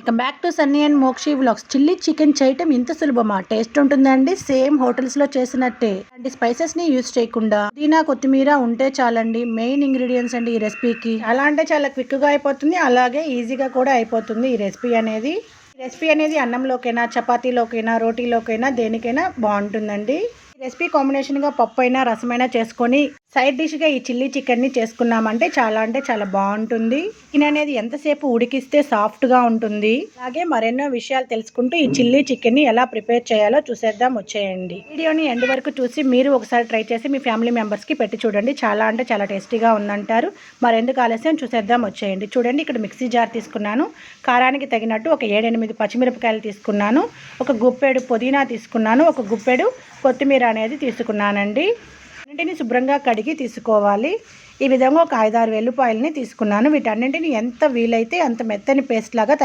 Welcome back to Sunny and Mokshi vlogs. Chilli chicken చేయటం ఇంత సులభమా? టేస్ట్ ఉంటుందండి సేమ్ హోటల్స్ లో చేసినట్టే. అంటే స్పైసెస్ ని యూజ్ చేయకుండా పుదీనా కొత్తిమీర ఉంటే చాలండి. మెయిన్ ఇంగ్రీడియంట్స్ అండి ఈ రెసిపీకి. చాలా అంటే చాలా క్విక్ గా అయిపోతుంది, అలాగే ఈజీగా కూడా అయిపోతుంది ఈ రెసిపీ అనేది. ఈ రెసిపీ అనేది అన్నంలోకైనా, చపాతీలోకైనా, రోటీలోకైనా దేనికైనా బాగుంటుందండి. ఈ రెసిపీ కాంబినేషన్ గా పప్పు అయినా రసమైనా చేసుకొని సైడ్ డిష్ గా ఈ చిల్లీ చికెన్ ని చేసుకున్నామంటే చాలా అంటే చాలా బాగుంటుంది. చికెన్ అనేది ఎంతసేపు ఉడికిస్తే సాఫ్ట్ గా ఉంటుంది. అలాగే మరెన్నో విషయాలు తెలుసుకుంటూ ఈ చిల్లీ చికెన్ ని ఎలా ప్రిపేర్ చేయాలో చూసేద్దాం, వచ్చేయండి. వీడియోని ఎండ్ వరకు చూసి మీరు ఒకసారి ట్రై చేసి మీ ఫ్యామిలీ మెంబర్స్ కి పెట్టి చూడండి. చాలా అంటే చాలా టేస్టీగా ఉందంటారు. మరెందుకు ఆలస్యం, చూసేద్దాం, వచ్చేయండి. చూడండి, ఇక్కడ మిక్సీ జార్ తీసుకున్నాను. కారానికి తగినట్టు ఒక 7-8 పచ్చిమిరపకాయలు తీసుకున్నాను. ఒక గుప్పెడు పుదీనా తీసుకున్నాను. ఒక గుప్పెడు కొత్తిమీర అనేది తీసుకున్నానండి. అన్నింటినీ శుభ్రంగా కడిగి తీసుకోవాలి. ఈ విధంగా ఒక 5-6 వెల్లుల్లిపాయలని తీసుకున్నాను. వీటన్నింటిని ఎంత వీలైతే అంత మెత్తని పేస్ట్ లాగా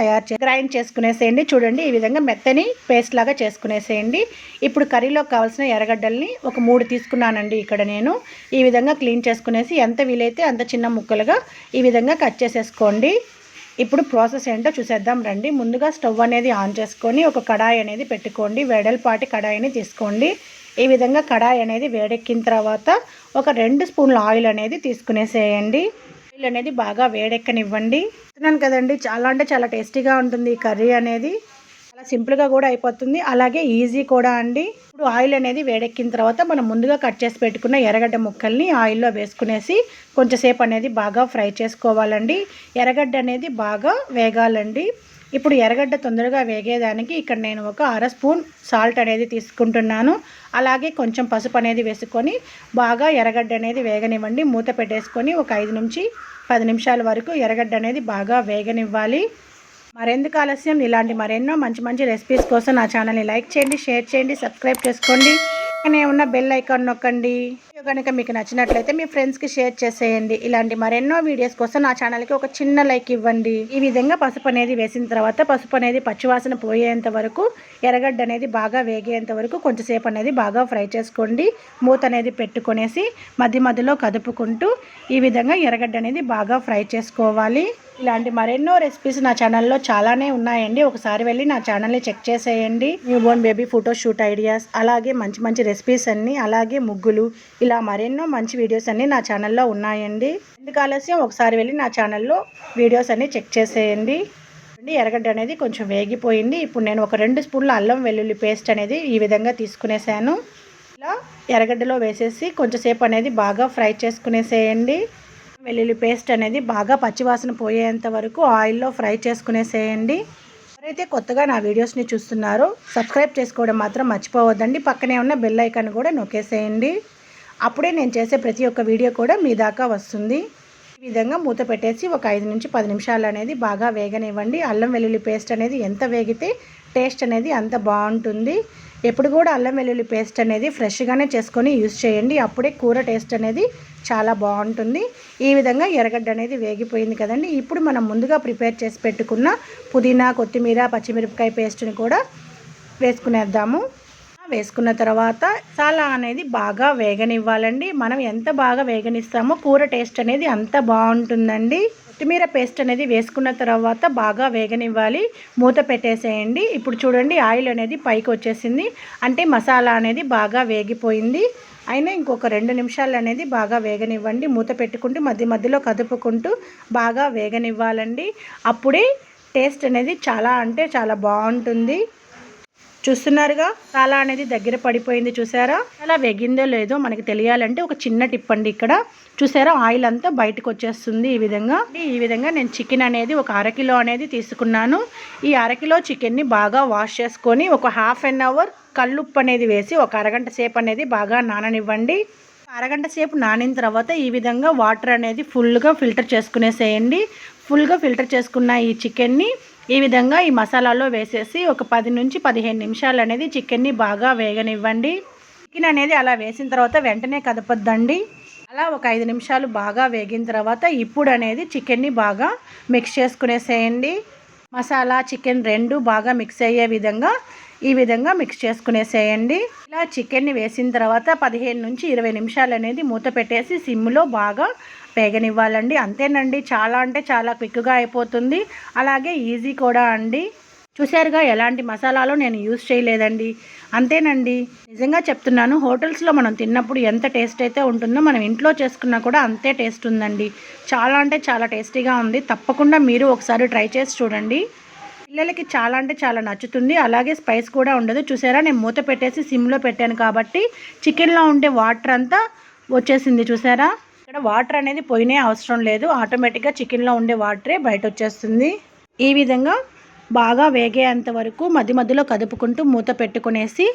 గ్రైండ్ చేసుకునేసేయండి. చూడండి, ఈ విధంగా మెత్తని పేస్ట్ లాగా చేసుకునేసేయండి. ఇప్పుడు కర్రీలో కావాల్సిన ఎర్రగడ్డల్ని ఒక 3 తీసుకున్నానండి. ఇక్కడ నేను ఈ విధంగా క్లీన్ చేసుకునేసి ఎంత వీలైతే అంత చిన్న ముక్కలుగా ఈ విధంగా కట్ చేసేసుకోండి. ఇప్పుడు ప్రాసెస్ ఏంటో చూసేద్దాం రండి. ముందుగా స్టవ్ అనేది ఆన్ చేసుకొని ఒక కడాయి అనేది పెట్టుకోండి. వెడల్పాటి కడాయిని తీసుకోండి. ఈ విధంగా కడాయి అనేది వేడెక్కిన తర్వాత ఒక 2 స్పూన్ల ఆయిల్ అనేది తీసుకునేసేయండి. ఆయిల్ అనేది బాగా వేడెక్కనివ్వండి. చెప్తున్నాను కదండి, చాలా అంటే చాలా టేస్టీగా ఉంటుంది ఈ కర్రీ అనేది. చాలా సింపుల్గా కూడా అయిపోతుంది, అలాగే ఈజీ కూడా అండి. ఇప్పుడు ఆయిల్ అనేది వేడెక్కిన తర్వాత మనం ముందుగా కట్ చేసి పెట్టుకున్న ఎర్రగడ్డ ముక్కల్ని ఆయిల్లో వేసుకునేసి కొంచెంసేపు అనేది బాగా ఫ్రై చేసుకోవాలండి. ఎర్రగడ్డ అనేది బాగా వేగాలండి. ఇప్పుడు ఎర్రగడ్డ తొందరగా వేగేదానికి ఇక్కడ నేను ఒక 1/2 స్పూన్ సాల్ట్ అనేది తీసుకుంటున్నాను. అలాగే కొంచెం పసుపు అనేది వేసుకొని బాగా ఎర్రగడ్డ అనేది వేగనివ్వండి. మూత పెట్టేసుకొని ఒక 5-10 నిమిషాల వరకు ఎర్రగడ్డ అనేది బాగా వేగనివ్వాలి. మరెందుకు ఆలస్యం, ఇలాంటి మరెన్నో మంచి మంచి రెసిపీస్ కోసం నా ఛానల్ని లైక్ చేయండి, షేర్ చేయండి, సబ్స్క్రైబ్ చేసుకోండి. పక్కనే ఉన్న బెల్ ఐకాన్ నొక్కండి. వీడియో కనుక మీకు నచ్చినట్లయితే మీ ఫ్రెండ్స్కి షేర్ చేసేయండి. ఇలాంటి మరెన్నో వీడియోస్ కోసం నా ఛానల్కి ఒక చిన్న లైక్ ఇవ్వండి. ఈ విధంగా పసుపు అనేది వేసిన తర్వాత పసుపు అనేది పచ్చివాసన పోయేంత వరకు, ఎర్రగడ్డ అనేది బాగా వేగేంత వరకు కొంచెంసేపు అనేది బాగా ఫ్రై చేసుకోండి. మూత అనేది పెట్టుకొనేసి మధ్య మధ్యలో కదుపుకుంటూ ఈ విధంగా ఎర్రగడ్డ అనేది బాగా ఫ్రై చేసుకోవాలి. ఇలాంటి మరెన్నో రెసిపీస్ నా ఛానల్లో చాలానే ఉన్నాయండి. ఒకసారి వెళ్ళి నా ఛానల్ని చెక్ చేసేయండి. New Born baby photo shoot ideas, అలాగే మంచి మంచి రెసిపీస్ అన్నీ, అలాగే ముగ్గులు, ఇలా మరెన్నో మంచి వీడియోస్ అన్నీ నా ఛానల్లో ఉన్నాయండి. ఎందుకు ఆలస్యం, ఒకసారి వెళ్ళి నా ఛానల్లో వీడియోస్ అన్నీ చెక్ చేసేయండి. ఎర్రగడ్డ అనేది కొంచెం వేగిపోయింది. ఇప్పుడు నేను ఒక 2 స్పూన్ల అల్లం వెల్లుల్లి పేస్ట్ అనేది ఈ విధంగా తీసుకునేసాను. ఇలా ఎర్రగడ్డలో వేసేసి కొంచెంసేపు అనేది బాగా ఫ్రై చేసుకునేసేయండి. వెల్లుల్లి పేస్ట్ అనేది బాగా పచ్చివాసన పోయేంత వరకు ఆయిల్లో ఫ్రై చేసుకునేసేయండి. ఎవరైతే కొత్తగా నా వీడియోస్ని చూస్తున్నారో సబ్స్క్రైబ్ చేసుకోవడం మాత్రం మర్చిపోవద్దండి. పక్కనే ఉన్న బెల్ ఐకాన్ కూడా నొక్కేసేయండి. అప్పుడే నేను చేసే ప్రతి ఒక్క వీడియో కూడా మీ దాకా వస్తుంది. ఈ విధంగా మూత పెట్టేసి ఒక 5-10 నిమిషాలు అనేది బాగా వేగనివ్వండి. అల్లం వెల్లుల్లి పేస్ట్ అనేది ఎంత వేగితే టేస్ట్ అనేది అంత బాగుంటుంది. ఎప్పుడు కూడా అల్లం వెల్లుల్లి పేస్ట్ అనేది ఫ్రెష్గానే చేసుకొని యూజ్ చేయండి. అప్పుడే కూర టేస్ట్ అనేది చాలా బాగుంటుంది. ఈ విధంగా ఎర్రగడ్డ అనేది వేగిపోయింది కదండి. ఇప్పుడు మనం ముందుగా ప్రిపేర్ చేసి పెట్టుకున్న పుదీనా, కొత్తిమీర, పచ్చిమిరపకాయ పేస్ట్ని కూడా వేసుకునేద్దాము. వేసుకున్న తర్వాత మసాలా అనేది బాగా వేగనివ్వాలండి. మనం ఎంత బాగా వేగనిస్తామో కూర టేస్ట్ అనేది అంత బాగుంటుందండి. కొత్తిమీర పేస్ట్ అనేది వేసుకున్న తర్వాత బాగా వేగనివ్వాలి. మూత పెట్టేసేయండి. ఇప్పుడు చూడండి, ఆయిల్ అనేది పైకి వచ్చేసింది, అంటే మసాలా అనేది బాగా వేగిపోయింది. అయినా ఇంకొక 2 నిమిషాలు అనేది బాగా వేగనివ్వండి. మూత పెట్టుకుంటూ మధ్య మధ్యలో కదుపుకుంటూ బాగా వేగనివ్వాలండి. అప్పుడే టేస్ట్ అనేది చాలా అంటే చాలా బాగుంటుంది. చూస్తున్నారుగా, చాలా అనేది దగ్గర పడిపోయింది. చూసారా, అలా వేగిందో లేదో మనకి తెలియాలంటే ఒక చిన్న టిప్ అండి. ఇక్కడ చూసారా, ఆయిల్ అంతా బయటకు వచ్చేస్తుంది. ఈ విధంగా నేను చికెన్ అనేది ఒక 1/2 కిలో అనేది తీసుకున్నాను. ఈ 1/2 కిలో చికెన్ని బాగా వాష్ చేసుకొని ఒక 1/2 అవర్ కల్లుప్పు అనేది వేసి ఒక అరగంట సేపు అనేది బాగా నాననివ్వండి. అరగంట సేపు నానిన తర్వాత ఈ విధంగా వాటర్ అనేది ఫుల్గా ఫిల్టర్ చేసుకునేసేయండి. ఫుల్గా ఫిల్టర్ చేసుకున్న ఈ చికెన్ని ఈ విధంగా ఈ మసాలాలో వేసేసి ఒక 10-15 నిమిషాలు అనేది చికెన్ని బాగా వేగనివ్వండి. చికెన్ అనేది అలా వేసిన తర్వాత వెంటనే కదపొద్దండి. అలా ఒక 5 నిమిషాలు బాగా వేగిన తర్వాత ఇప్పుడు అనేది చికెన్ని బాగా మిక్స్ చేసుకునేసేయండి. మసాలా చికెన్ రెండు బాగా మిక్స్ అయ్యే విధంగా ఈ విధంగా మిక్స్ చేసుకునేసేయండి. ఇలా చికెన్ని వేసిన తర్వాత 15-20 నిమిషాలు అనేది మూత పెట్టేసి సిమ్లో బాగా వేగనివ్వాలండి. అంతేనండి, చాలా అంటే చాలా క్విక్గా అయిపోతుంది, అలాగే ఈజీ కూడా అండి. చూసారుగా, ఎలాంటి మసాలాలు నేను యూజ్ చేయలేదండి. అంతేనండి, నిజంగా చెప్తున్నాను, హోటల్స్లో మనం తిన్నప్పుడు ఎంత టేస్ట్ అయితే ఉంటుందో మనం ఇంట్లో చేసుకున్నా కూడా అంతే టేస్ట్ ఉందండి. చాలా అంటే చాలా టేస్టీగా ఉంది. తప్పకుండా మీరు ఒకసారి ట్రై చేసి చూడండి. పిల్లలకి చాలా అంటే చాలా నచ్చుతుంది, అలాగే స్పైస్ కూడా ఉండదు. చూసారా, నేను మూత పెట్టేసి సిమ్లో పెట్టాను కాబట్టి చికెన్లో ఉండే వాటర్ అంతా వచ్చేసింది. చూసారా, ఇక్కడ వాటర్ అనేది పోయినే అవసరం లేదు, ఆటోమేటిక్గా చికెన్లో ఉండే వాటరే బయట వచ్చేస్తుంది. ఈ విధంగా బాగా వేగేంత వరకు మధ్య మధ్యలో కదుపుకుంటూ మూత పెట్టుకునేసి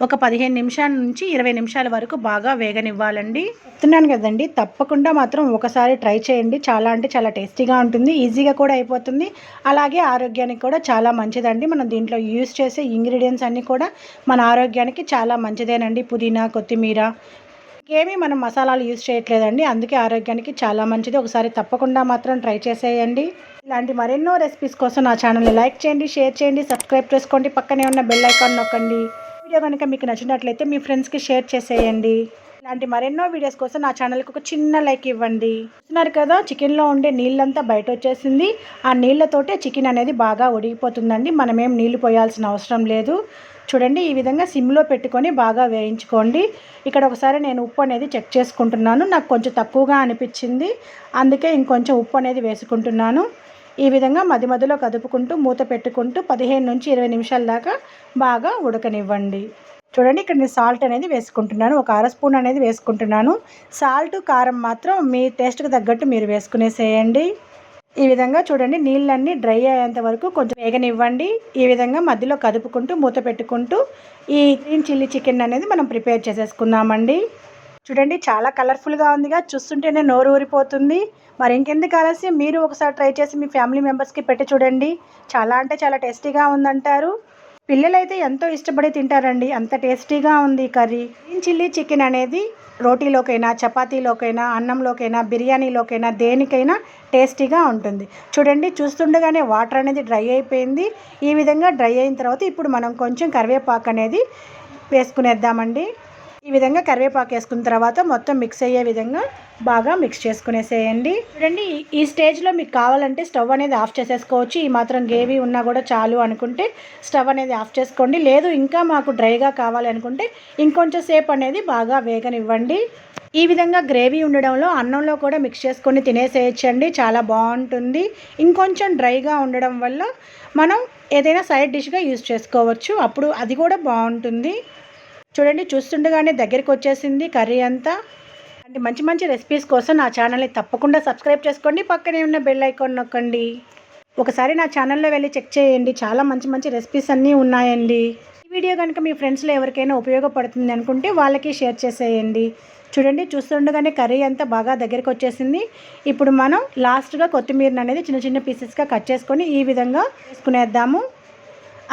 ఒక 15-20 నిమిషాల వరకు బాగా వేగనివ్వాలండి. చెప్తున్నాను కదండి, తప్పకుండా మాత్రం ఒకసారి ట్రై చేయండి. చాలా అంటే చాలా టేస్టీగా ఉంటుంది, ఈజీగా కూడా అయిపోతుంది, అలాగే ఆరోగ్యానికి కూడా చాలా మంచిదండి. మనం దీంట్లో యూజ్ చేసే ఇంగ్రీడియంట్స్ అన్నీ కూడా మన ఆరోగ్యానికి చాలా మంచిదేనండి. పుదీనా, కొత్తిమీర, ఏమీ మనం మసాలాలు యూజ్ చేయట్లేదండి, అందుకే ఆరోగ్యానికి చాలా మంచిది. ఒకసారి తప్పకుండా మాత్రం ట్రై చేసేయండి. ఇలాంటి మరెన్నో రెసిపీస్ కోసం నా ఛానల్ని లైక్ చేయండి, షేర్ చేయండి, సబ్స్క్రైబ్ చేసుకోండి, పక్కనే ఉన్న బెల్ ఐకాన్ నొక్కండి. వీడియో కనుక మీకు నచ్చినట్లయితే మీ ఫ్రెండ్స్కి షేర్ చేసేయండి. ఇలాంటి మరెన్నో వీడియోస్ కోసం నా ఛానల్కి ఒక చిన్న లైక్ ఇవ్వండి. చూస్తున్నారు కదా, చికెన్లో ఉండే నీళ్ళంతా బయట వచ్చేసింది. ఆ నీళ్ళతోటే చికెన్ అనేది బాగా ఉడికిపోతుందండి, మనమేం నీళ్లు పోయాల్సిన అవసరం లేదు. చూడండి, ఈ విధంగా సిమ్లో పెట్టుకొని బాగా వేయించుకోండి. ఇక్కడ ఒకసారి నేను ఉప్పు అనేది చెక్ చేసుకుంటున్నాను, నాకు కొంచెం తక్కువగా అనిపించింది, అందుకే ఇంకొంచెం ఉప్పు అనేది వేసుకుంటున్నాను. ఈ విధంగా మధ్య మధ్యలో కదుపుకుంటూ మూత పెట్టుకుంటూ 15-20 నిమిషాల దాకా బాగా ఉడకనివ్వండి. చూడండి, ఇక్కడ నేను సాల్ట్ అనేది వేసుకుంటున్నాను, ఒక అర స్పూన్ అనేది వేసుకుంటున్నాను. సాల్ట్, కారం మాత్రం మీ టేస్ట్కి తగ్గట్టు మీరు వేసుకునేసేయండి. ఈ విధంగా చూడండి, నీళ్ళన్నీ డ్రై అయ్యేంత వరకు కొంచెం వేగనివ్వండి. ఈ విధంగా మధ్యలో కదుపుకుంటూ మూత పెట్టుకుంటూ ఈ గ్రీన్ చిల్లీ చికెన్ అనేది మనం ప్రిపేర్ చేసేసుకుందామండి. చూడండి, చాలా కలర్ఫుల్గా ఉందిగా, చూస్తుంటేనే నోరు ఊరిపోతుంది. మరి ఇంకెందుకు ఆలస్యం, మీరు ఒకసారి ట్రై చేసి మీ ఫ్యామిలీ మెంబర్స్కి పెట్టి చూడండి. చాలా అంటే చాలా టేస్టీగా ఉందంటారు. పిల్లలైతే ఎంతో ఇష్టపడి తింటారండి, అంత టేస్టీగా ఉంది కర్రీ. గ్రీన్ చిల్లీ చికెన్ అనేది రోటీలోకైనా, చపాతీలోకైనా, అన్నంలోకైనా, బిర్యానీలోకైనా, దేనికైనా టేస్టీగా ఉంటుంది. చూడండి, చూస్తుండగానే వాటర్ అనేది డ్రై అయిపోయింది. ఈ విధంగా డ్రై అయిన తర్వాత ఇప్పుడు మనం కొంచెం కరివేపాకు అనేది వేసుకునేద్దామండి. ఈ విధంగా కరివేపాకు వేసుకున్న తర్వాత మొత్తం మిక్స్ అయ్యే విధంగా బాగా మిక్స్ చేసుకునేసేయండి. చూడండి, ఈ స్టేజ్లో మీకు కావాలంటే స్టవ్ అనేది ఆఫ్ చేసేసుకోవచ్చు. ఈ మాత్రం గ్రేవీ ఉన్నా కూడా చాలు అనుకుంటే స్టవ్ అనేది ఆఫ్ చేసుకోండి. లేదు ఇంకా మాకు డ్రైగా కావాలి అనుకుంటే ఇంకొంచెం సేపు అనేది బాగా వేగనివ్వండి. ఈ విధంగా గ్రేవీ ఉండడంలో అన్నంలో కూడా మిక్స్ చేసుకొని తినేసేయచ్చండి, చాలా బాగుంటుంది. ఇంకొంచెం డ్రైగా ఉండడం వల్ల మనం ఏదైనా సైడ్ డిష్గా యూజ్ చేసుకోవచ్చు, అప్పుడు అది కూడా బాగుంటుంది. చూడండి, చూస్తుండగానే దగ్గరికి వచ్చేసింది కర్రీ అంతా. అంటే మంచి మంచి రెసిపీస్ కోసం నా ఛానల్ని తప్పకుండా సబ్స్క్రైబ్ చేసుకోండి, పక్కనే ఉన్న బెల్ ఐకాన్ నొక్కండి. ఒకసారి నా ఛానల్లో వెళ్ళి చెక్ చేయండి, చాలా మంచి మంచి రెసిపీస్ అన్నీ ఉన్నాయండి. ఈ వీడియో కనుక మీ ఫ్రెండ్స్లో ఎవరికైనా ఉపయోగపడుతుంది అనుకుంటే వాళ్ళకి షేర్ చేసేయండి. చూడండి, చూస్తుండగానే కర్రీ అంతా బాగా దగ్గరికి వచ్చేసింది. ఇప్పుడు మనం లాస్ట్గా కొత్తిమీరని అనేది చిన్న చిన్న పీసెస్గా కట్ చేసుకొని ఈ విధంగా వేసుకునేద్దాము.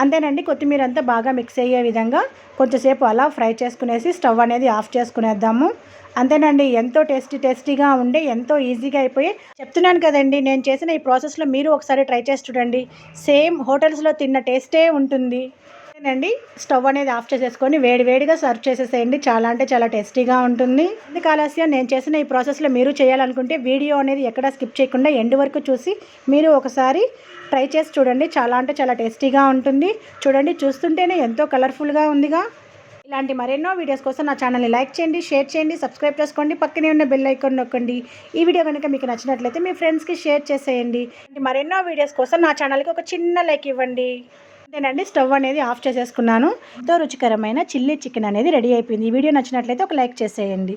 అంతేనండి, కొత్తిమీర అంతా బాగా మిక్స్ అయ్యే విధంగా కొంచెంసేపు అలా ఫ్రై చేసుకునేసి స్టవ్ అనేది ఆఫ్ చేసుకునేద్దాము. అంతేనండి, ఎంతో టేస్టీగా ఉండే, ఎంతో ఈజీగా అయిపోయి చెప్తున్నాను కదండి, నేను చేసిన ఈ ప్రాసెస్లో మీరు ఒకసారి ట్రై చేసి చూడండి. సేమ్ హోటల్స్లో తిన్న టేస్టే ఉంటుంది. అంతేనండి, స్టవ్ అనేది ఆఫ్ చేసేసుకొని వేడివేడిగా సర్వ్ చేసేసేయండి, చాలా అంటే చాలా టేస్టీగా ఉంటుంది. ఎందుకు ఆలస్యం, నేను చేసిన ఈ ప్రాసెస్లో మీరు చేయాలనుకుంటే వీడియో అనేది ఎక్కడా స్కిప్ చేయకుండా ఎండ్ వరకు చూసి మీరు ఒకసారి ట్రై చేసి చూడండి, చాలా అంటే చాలా టేస్టీగా ఉంటుంది. చూడండి, చూస్తుంటేనే ఎంతో కలర్ఫుల్గా ఉందిగా. ఇలాంటి మరెన్నో వీడియోస్ కోసం నా ఛానల్ని లైక్ చేయండి, షేర్ చేయండి, సబ్స్క్రైబ్ చేసుకోండి, పక్కనే ఉన్న బెల్ ఐకాన్ నొక్కండి. ఈ వీడియో కనుక మీకు నచ్చినట్లయితే మీ ఫ్రెండ్స్కి షేర్ చేసేయండి. మరెన్నో వీడియోస్ కోసం నా ఛానల్కి ఒక చిన్న లైక్ ఇవ్వండి. అంతేనండి, స్టవ్ అనేది ఆఫ్ చేసేసుకున్నాను. ఎంతో రుచికరమైన చిల్లీ చికెన్ అనేది రెడీ అయిపోయింది. ఈ వీడియో నచ్చినట్లయితే ఒక లైక్ చేసేయండి.